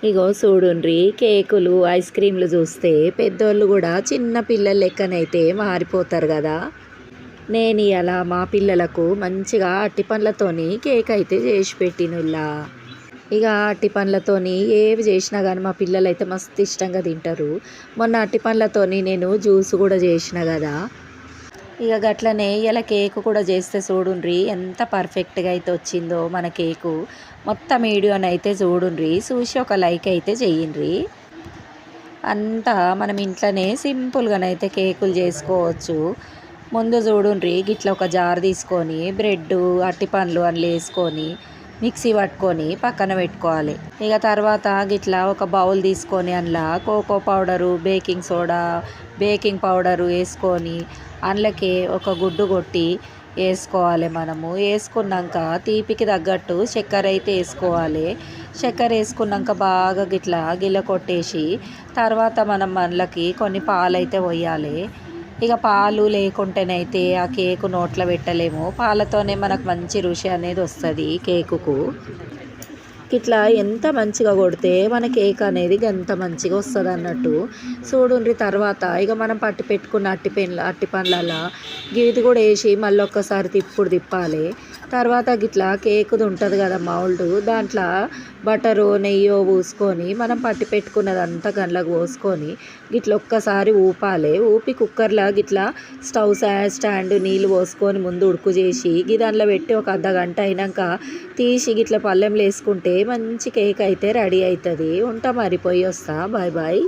ఇగో చూడుండ్రి కేకులు ఐస్ క్రీమ్లు చూస్తే పెద్దోళ్ళు కూడా చిన్న పిల్లల లెక్కనైతే మారిపోతారు కదా. నేను ఇలా మా పిల్లలకు మంచిగా అట్టి పండ్లతోని కేక్ అయితే చేసి పెట్టినుల్లా. ఇక అట్టి పండ్లతోని ఏవి చేసినా కానీ మా పిల్లలు అయితే మస్తు ఇష్టంగా తింటారు. మొన్న అట్టి పండ్లతోని నేను జ్యూస్ కూడా చేసిన కదా. ఇక గట్లనే ఇలా కేకు కూడా చేస్తే చూడుండ్రి ఎంత పర్ఫెక్ట్గా అయితే వచ్చిందో మన కేకు. మొత్తం వీడియోని అయితే చూడుండ్రి, చూసి ఒక లైక్ అయితే చెయ్యండ్రి. అంతా మనం ఇంట్లోనే సింపుల్గానైతే కేకులు చేసుకోవచ్చు. ముందు చూడుండ్రి గిట్లా ఒక జార్ తీసుకొని బ్రెడ్ అట్టి పండ్లు అందులో వేసుకొని మిక్సీ పట్టుకొని పక్కన పెట్టుకోవాలి. ఇక తర్వాత గిట్లా ఒక బౌల్ తీసుకొని అందులో cocoa powder, baking soda, baking powder వేసుకొని అందులోకి ఒక గుడ్డు కొట్టి వేసుకోవాలి. మనము వేసుకున్నాక తీపికి తగ్గట్టు చక్కెర అయితే వేసుకోవాలి. చక్కెర వేసుకున్నాక బాగా గిల్ల కొట్టేసి తర్వాత మనం అందులోకి కొన్ని పాలు అయితే పోయాలి. ఇక పాలు లేకుంటేనైతే ఆ కేకు నోట్లో పెట్టలేము. పాలతోనే మనకు మంచి రుచి అనేది వస్తుంది కేకుకు. ఇట్లా ఎంత మంచిగా కొడితే మన కేక్ అనేది ఎంత మంచిగా వస్తుంది అన్నట్టు. చూడుండ్రి తర్వాత ఇక మనం పట్టి పెట్టుకున్న అట్టి పండ్లలో ఇది కూడా వేసి మళ్ళీ ఒక్కసారి తిప్పాలి. తర్వాత గిట్లా కేకుది ఉంటుంది కదా మౌల్డ్, దాంట్లో బటరు నెయ్యో పూసుకొని మనం పట్టి పెట్టుకున్నదంతా గండ్లకు పోసుకొని గిట్లా ఒక్కసారి ఊపాలి. ఊపి కుక్కర్లో గిట్లా స్టవ్ స్టాండ్ నీళ్ళు పోసుకొని ముందు ఉడుకు చేసి దాంట్లో పెట్టి ఒక అర్ధగంట అయినాక తీసి గిట్లా పళ్ళెంలో వేసుకుంటే మంచి కేక్ అయితే రెడీ అవుతుంది. ఉంటా మరి, పోయి వస్తా. Bye bye.